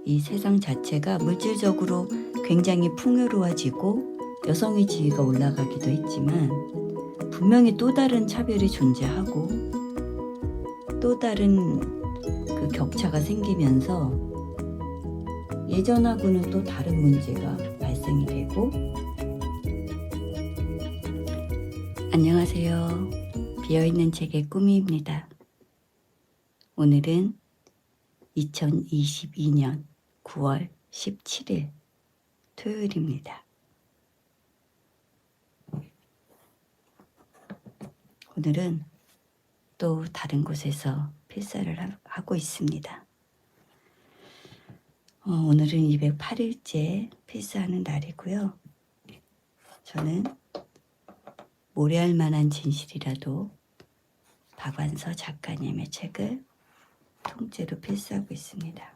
이 세상 자체가 물질적으로 굉장히 풍요로워지고 여성의 지위가 올라가기도 했지만 분명히 또 다른 차별이 존재하고 또 다른 그 격차가 생기면서 예전하고는 또 다른 문제가 발생이 되고. 안녕하세요. 비어있는 책의 꾸미입니다. 오늘은 2022년 9월 17일 토요일입니다. 오늘은 또 다른 곳에서 필사를 하고 있습니다. 오늘은 208일째 필사하는 날이고요. 저는 모래알 만한 진실이라도 박완서 작가님의 책을 통째로 필사하고 있습니다.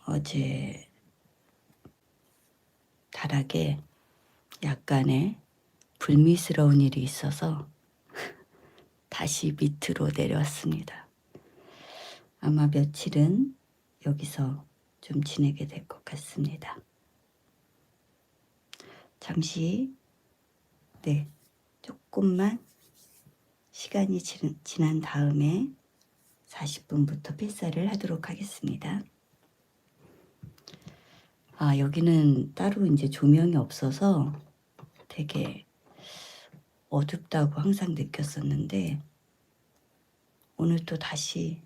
어제 다락에 약간의 불미스러운 일이 있어서 다시 밑으로 내려왔습니다. 아마 며칠은 여기서 좀 지내게 될 것 같습니다. 잠시 조금만 시간이 지난 다음에 40분부터 필사를 하도록 하겠습니다. 여기는 따로 이제 조명이 없어서 되게 어둡다고 항상 느꼈었는데 오늘 또 다시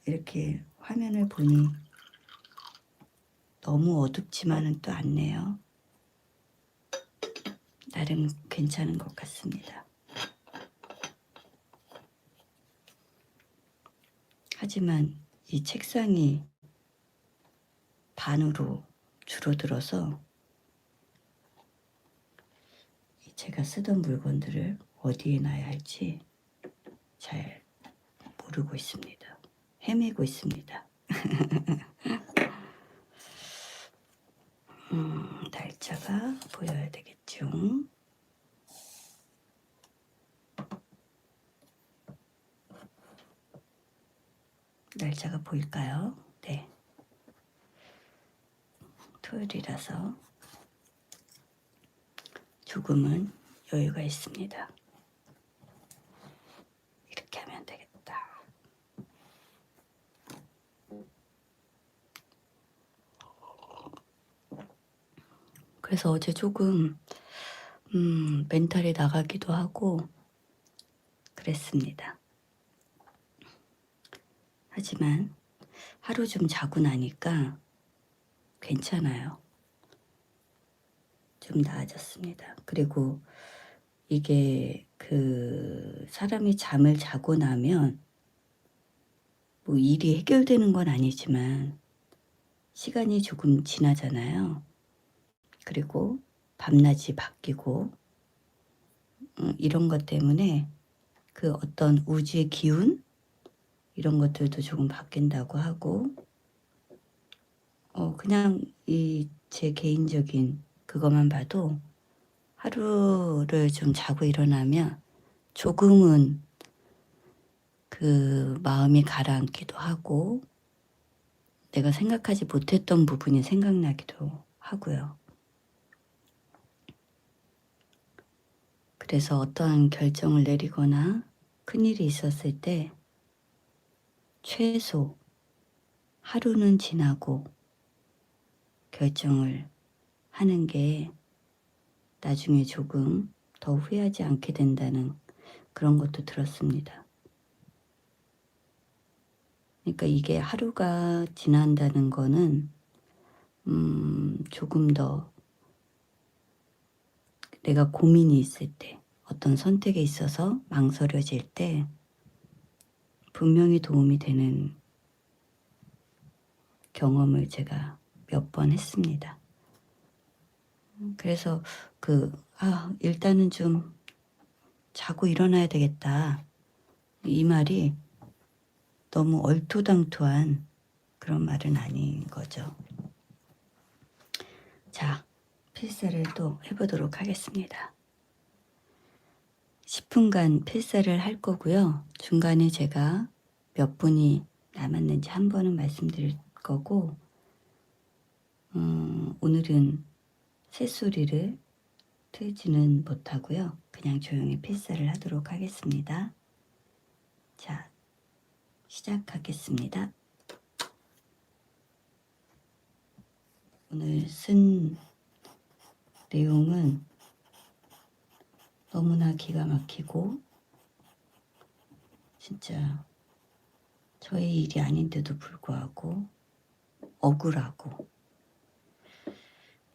이렇게 화면을 보니 너무 어둡지만은 또 않네요. 나름 괜찮은 것 같습니다. 하지만 이 책상이 반으로 줄어들어서 제가 쓰던 물건들을 어디에 놔야 할지 잘 모르고 있습니다. 헤매고 있습니다. 날짜가 보여야 되겠죠. 날짜가 보일까요? 네. 토요일이라서 조금은 여유가 있습니다. 이렇게 하면 되겠다. 그래서 어제 조금 멘탈이 나가기도 하고 그랬습니다. 하지만 하루 좀 자고 나니까 괜찮아요. 좀 나아졌습니다. 그리고 이게 그 사람이 잠을 자고 나면 뭐 일이 해결되는 건 아니지만 시간이 조금 지나잖아요. 그리고 밤낮이 바뀌고 이런 것 때문에 그 어떤 우주의 기운 이런 것들도 조금 바뀐다고 하고 그냥 이 제 개인적인 그것만 봐도 하루를 좀 자고 일어나면 조금은 그 마음이 가라앉기도 하고 내가 생각하지 못했던 부분이 생각나기도 하고요. 그래서 어떠한 결정을 내리거나 큰일이 있었을 때 최소 하루는 지나고 결정을 하는 게 나중에 조금 더 후회하지 않게 된다는 그런 것도 들었습니다. 그러니까 이게 하루가 지난다는 거는 조금 더 내가 고민이 있을 때 어떤 선택에 있어서 망설여질 때 분명히 도움이 되는 경험을 제가 몇 번 했습니다. 그래서 일단은 좀 자고 일어나야 되겠다. 이 말이 너무 얼토당토한 그런 말은 아닌 거죠. 자, 필사를 또 해보도록 하겠습니다. 10분간 필사를 할 거고요. 중간에 제가 몇 분이 남았는지 한 번은 말씀드릴 거고, 오늘은 새소리를 틀지는 못하고요. 그냥 조용히 필사를 하도록 하겠습니다. 자, 시작하겠습니다. 오늘 쓴 내용은 너무나 기가 막히고 진짜 저의 일이 아닌데도 불구하고 억울하고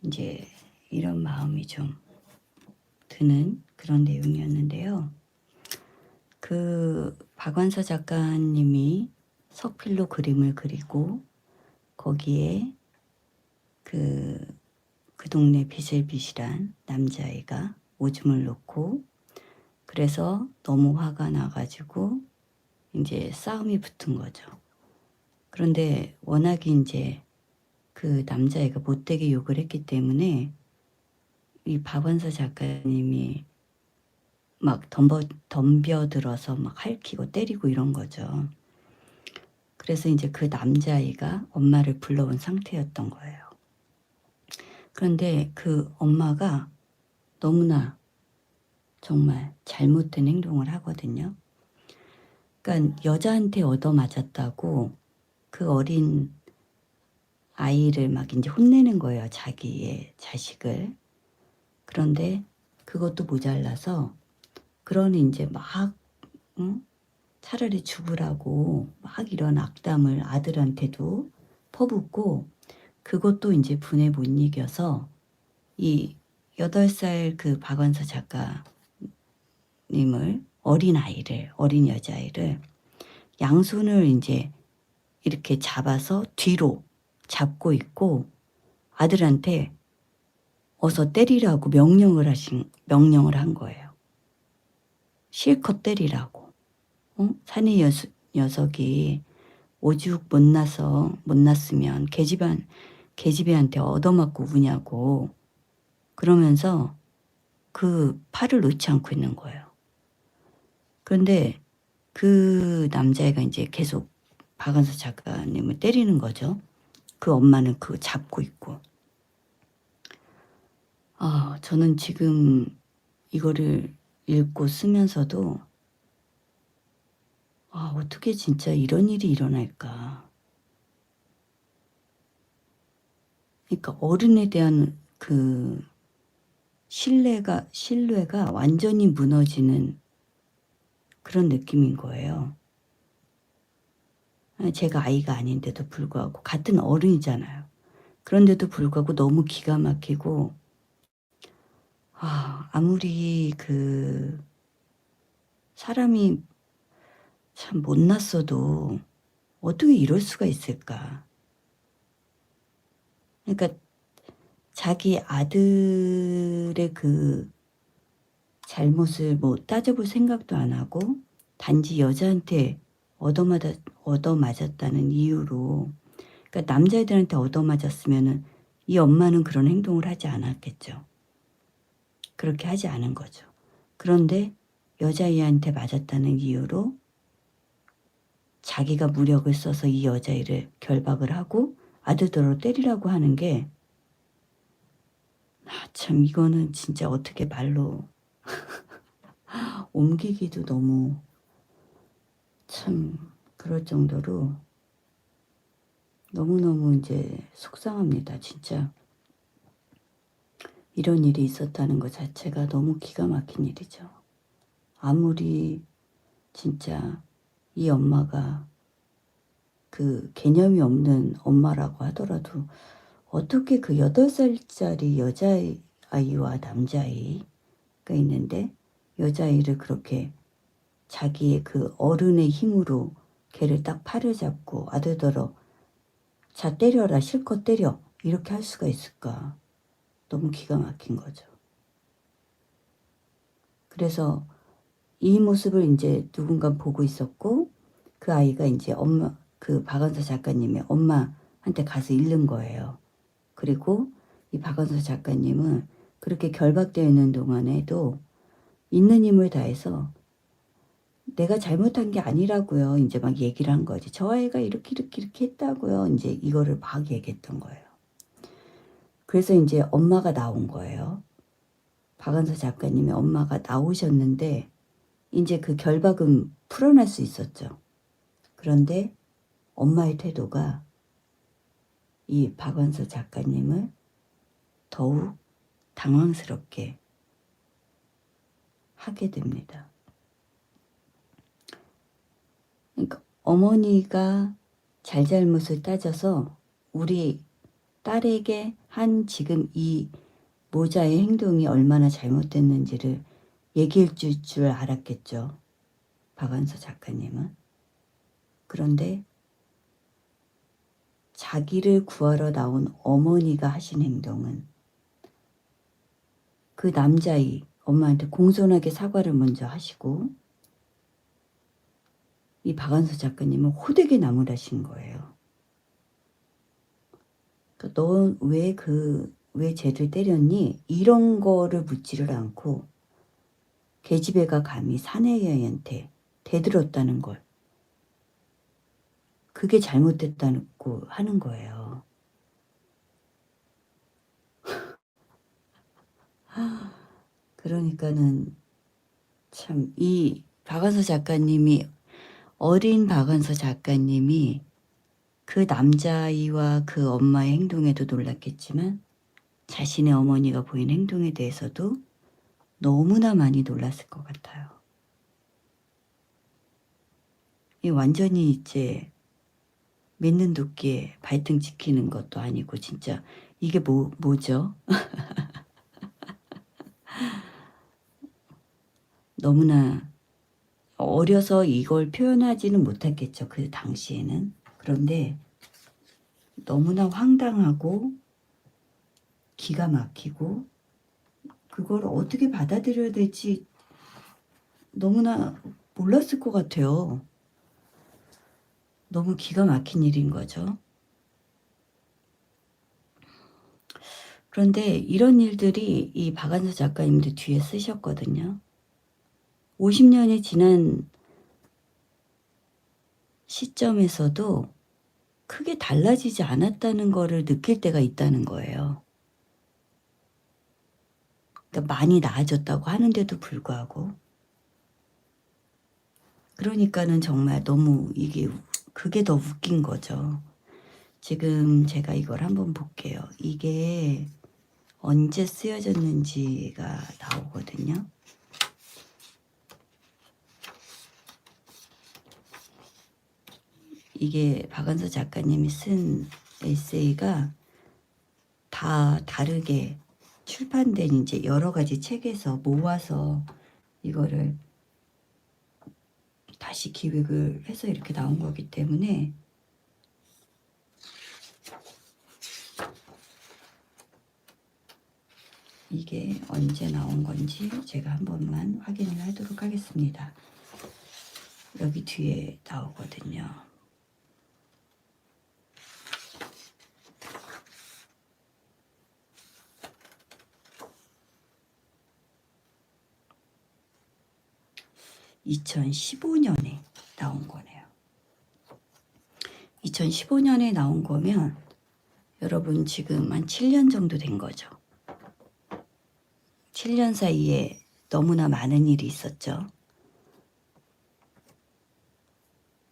이제 이런 마음이 좀 드는 그런 내용이었는데요. 그 박완서 작가님이 석필로 그림을 그리고 거기에 그 동네 비실비실한 남자아이가 오줌을 놓고 그래서 너무 화가 나가지고 이제 싸움이 붙은 거죠. 그런데 워낙에 이제 그 남자애가 못되게 욕을 했기 때문에 이 박완서 작가님이 막 덤벼들어서 막 핥히고 때리고 이런 거죠. 그래서 이제 그 남자아이가 엄마를 불러온 상태였던 거예요. 그런데 그 엄마가 너무나 정말 잘못된 행동을 하거든요. 그러니까 여자한테 얻어맞았다고 그 어린 아이를 막 이제 혼내는 거예요. 자기의 자식을. 그런데 그것도 모자라서 그러니 이제 막 차라리 죽으라고 막 이런 악담을 아들한테도 퍼붓고 그것도 이제 분에 못 이겨서 이 8살 그 박완서 작가님을 어린 여자아이를 양손을 이제 이렇게 잡아서 뒤로 잡고 있고 아들한테 어서 때리라고 명령을 한 거예요. 실컷 때리라고. 사내 녀석이 오죽 못 났으면 계집애한테 얻어맞고 우냐고 그러면서 그 팔을 놓지 않고 있는 거예요. 그런데 그 남자애가 이제 계속 박완서 작가님을 때리는 거죠. 그 엄마는 그거 잡고 있고. 저는 지금 이거를 읽고 쓰면서도 어떻게 진짜 이런 일이 일어날까. 그러니까 어른에 대한 그 신뢰가 완전히 무너지는 그런 느낌인 거예요. 제가 아이가 아닌데도 불구하고 같은 어른이잖아요. 그런데도 불구하고 너무 기가 막히고 아무리 그 사람이 참 못났어도 어떻게 이럴 수가 있을까. 그러니까 자기 아들의 그 잘못을 뭐 따져볼 생각도 안 하고 단지 여자한테 얻어맞았다는 이유로 그러니까 남자애들한테 얻어맞았으면은 이 엄마는 그런 행동을 하지 않았겠죠. 그렇게 하지 않은 거죠. 그런데 여자애한테 맞았다는 이유로 자기가 무력을 써서 이 여자애를 결박을 하고 아들더러 때리라고 하는 게 참 이거는 진짜 어떻게 말로 옮기기도 너무 참 그럴 정도로 너무너무 이제 속상합니다. 진짜 이런 일이 있었다는 것 자체가 너무 기가 막힌 일이죠. 아무리 진짜 이 엄마가 그 개념이 없는 엄마라고 하더라도 어떻게 그 8살짜리 여자아이와 남자아이가 있는데 여자아이를 그렇게 자기의 그 어른의 힘으로 걔를 딱 팔을 잡고 아들더러 자 때려라 실컷 때려 이렇게 할 수가 있을까. 너무 기가 막힌 거죠. 그래서 이 모습을 이제 누군가 보고 있었고 그 아이가 이제 그 박완서 작가님의 엄마한테 가서 잃는 거예요. 그리고 이 박완서 작가님은 그렇게 결박되어 있는 동안에도 있는 힘을 다해서 내가 잘못한 게 아니라고요. 이제 막 얘기를 한 거지. 저 아이가 이렇게 이렇게 이렇게 했다고요. 이제 이거를 막 얘기했던 거예요. 그래서 이제 엄마가 나온 거예요. 박완서 작가님의 엄마가 나오셨는데 이제 그 결박은 풀어날 수 있었죠. 그런데 엄마의 태도가 이 박완서 작가님을 더욱 당황스럽게 하게 됩니다. 그러니까 어머니가 잘잘못을 따져서 우리 딸에게 한 지금 이 모자의 행동이 얼마나 잘못됐는지를 얘기해 줄 알았겠죠. 박완서 작가님은. 그런데 자기를 구하러 나온 어머니가 하신 행동은 그 남자이 엄마한테 공손하게 사과를 먼저 하시고 이 박완서 작가님은 호되게 나무라신 거예요. 그러니까 너 왜 쟤를 때렸니? 이런 거를 묻지를 않고 계집애가 감히 사내여인한테 대들었다는 걸 그게 잘못됐다고 하는 거예요. 그러니까는 참 이 박완서 작가님이 어린 박완서 작가님이 그 남자아이와 그 엄마의 행동에도 놀랐겠지만 자신의 어머니가 보인 행동에 대해서도 너무나 많이 놀랐을 것 같아요. 이 완전히 이제 믿는 도끼에 발등 지키는 것도 아니고 진짜 이게 뭐죠? 너무나 어려서 이걸 표현하지는 못했겠죠. 그 당시에는. 그런데 너무나 황당하고 기가 막히고 그걸 어떻게 받아들여야 될지 너무나 몰랐을 것 같아요. 너무 기가 막힌 일인 거죠. 그런데 이런 일들이 이 박완서 작가님도 뒤에 쓰셨거든요. 50년이 지난 시점에서도 크게 달라지지 않았다는 거를 느낄 때가 있다는 거예요. 그러니까 많이 나아졌다고 하는데도 불구하고. 그러니까는 정말 너무 그게 더 웃긴 거죠. 지금 제가 이걸 한번 볼게요. 이게 언제 쓰여졌는지가 나오거든요. 이게 박완서 작가님이 쓴 에세이가 다 다르게 출판된 이제 여러 가지 책에서 모아서 이거를 다시 기획을 해서 이렇게 나온 거기 때문에 이게 언제 나온 건지 제가 한 번만 확인을 하도록 하겠습니다. 여기 뒤에 나오거든요. (2015년에) 나온 거네요. 2015년에 나온 거면 여러분 지금 한 7년 정도 된 거죠. 7년 사이에 너무나 많은 일이 있었죠.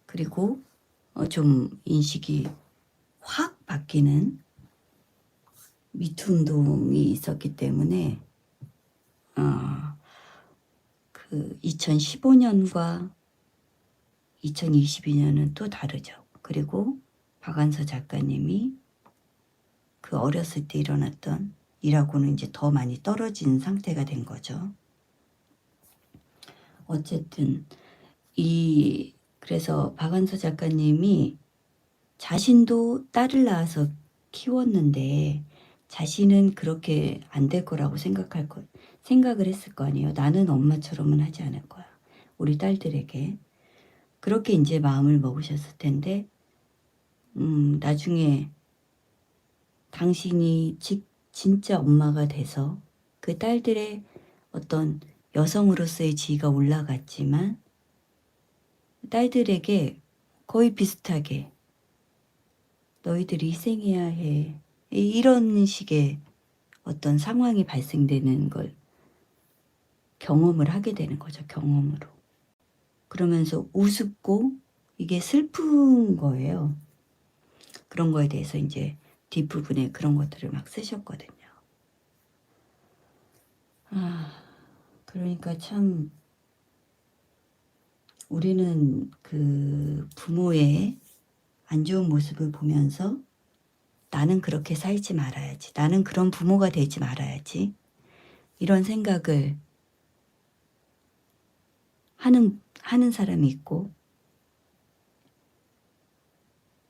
그리고 좀 인식이 확 바뀌는 미투 운동이 있었기 때문에 그 2015년과 2022년은 또 다르죠. 그리고 박완서 작가님이 그 어렸을 때 일어났던 일하고는 이제 더 많이 떨어진 상태가 된 거죠. 어쨌든 그래서 박완서 작가님이 자신도 딸을 낳아서 키웠는데 자신은 그렇게 안 될 거라고 생각을 했을 거 아니에요. 나는 엄마처럼은 하지 않을 거야. 우리 딸들에게. 그렇게 이제 마음을 먹으셨을 텐데 나중에 당신이 진짜 엄마가 돼서 그 딸들의 어떤 여성으로서의 지위가 올라갔지만 딸들에게 거의 비슷하게 너희들이 희생해야 해. 이런 식의 어떤 상황이 발생되는 걸 경험을 하게 되는 거죠. 경험으로. 그러면서 우습고 이게 슬픈 거예요. 그런 거에 대해서 이제 뒷부분에 그런 것들을 막 쓰셨거든요. 그러니까 참 우리는 그 부모의 안 좋은 모습을 보면서 나는 그렇게 살지 말아야지. 나는 그런 부모가 되지 말아야지. 이런 생각을 하는 사람이 있고,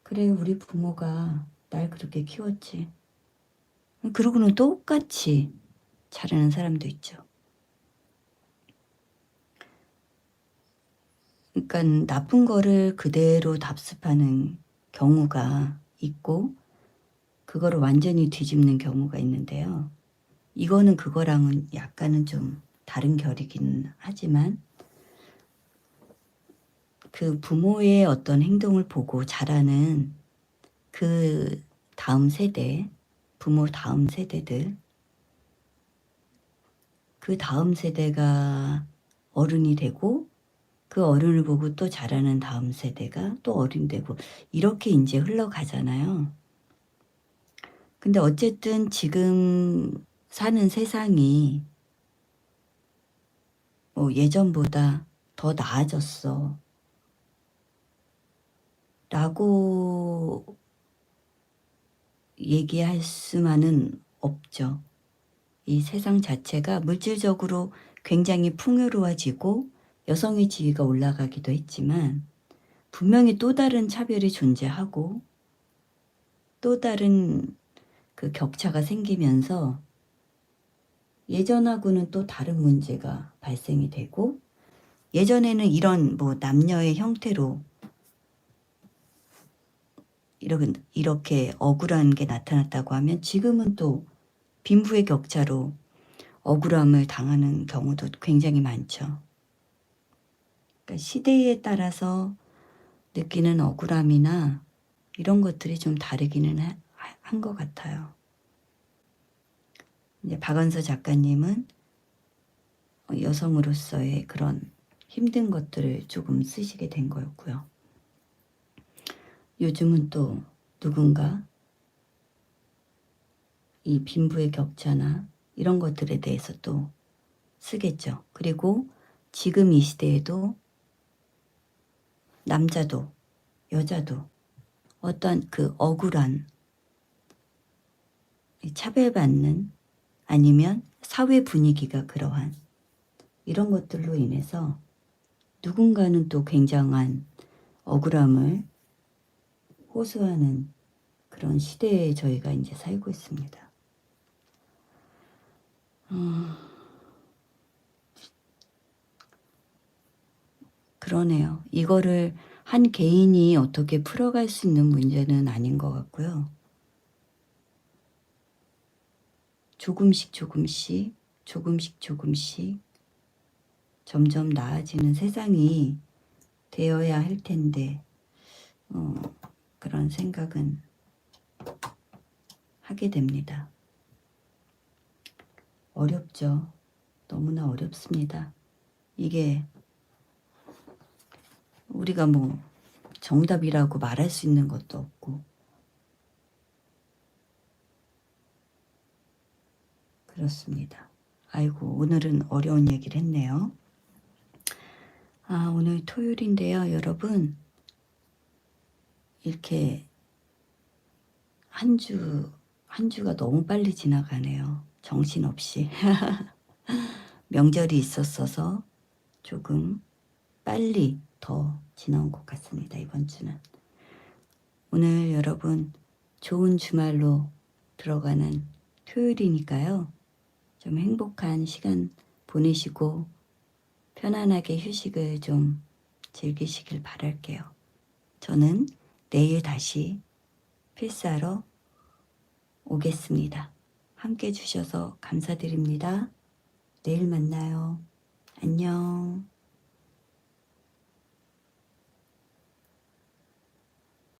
그래, 우리 부모가 날 그렇게 키웠지. 그러고는 똑같이 자라는 사람도 있죠. 그러니까 나쁜 거를 그대로 답습하는 경우가 있고, 그거를 완전히 뒤집는 경우가 있는데요. 이거는 그거랑은 약간은 좀 다른 결이긴 하지만, 그 부모의 어떤 행동을 보고 자라는 그 다음 세대, 부모 다음 세대들, 그 다음 세대가 어른이 되고 그 어른을 보고 또 자라는 다음 세대가 또 어른이 되고 이렇게 이제 흘러가잖아요. 근데 어쨌든 지금 사는 세상이 뭐 예전보다 더 나아졌어 라고 얘기할 수만은 없죠. 이 세상 자체가 물질적으로 굉장히 풍요로워지고 여성의 지위가 올라가기도 했지만 분명히 또 다른 차별이 존재하고 또 다른 그 격차가 생기면서 예전하고는 또 다른 문제가 발생이 되고, 예전에는 이런 뭐 남녀의 형태로 이렇게 억울한 게 나타났다고 하면 지금은 또 빈부의 격차로 억울함을 당하는 경우도 굉장히 많죠. 그러니까 시대에 따라서 느끼는 억울함이나 이런 것들이 좀 다르기는 한 것 같아요. 이제 박은서 작가님은 여성으로서의 그런 힘든 것들을 조금 쓰시게 된 거였고요. 요즘은 또 누군가 이 빈부의 격차나 이런 것들에 대해서 또 쓰겠죠. 그리고 지금 이 시대에도 남자도 여자도 어떠한 그 억울한 차별받는 아니면 사회 분위기가 그러한 이런 것들로 인해서 누군가는 또 굉장한 억울함을 호소하는 그런 시대에 저희가 이제 살고 있습니다. 그러네요. 이거를 한 개인이 어떻게 풀어갈 수 있는 문제는 아닌 것 같고요. 조금씩 점점 나아지는 세상이 되어야 할 텐데 그런 생각은 하게 됩니다. 어렵죠. 너무나 어렵습니다. 이게 우리가 뭐 정답이라고 말할 수 있는 것도 없고 그렇습니다. 아이고, 오늘은 어려운 얘기를 했네요. 오늘 토요일인데요, 여러분. 이렇게 한 주가 너무 빨리 지나가네요. 정신없이. 명절이 있었어서 조금 빨리 더 지나온 것 같습니다, 이번 주는. 오늘 여러분 좋은 주말로 들어가는 토요일이니까요. 좀 행복한 시간 보내시고 편안하게 휴식을 좀 즐기시길 바랄게요. 저는 내일 다시 필사하러 오겠습니다. 함께 해주셔서 감사드립니다. 내일 만나요. 안녕.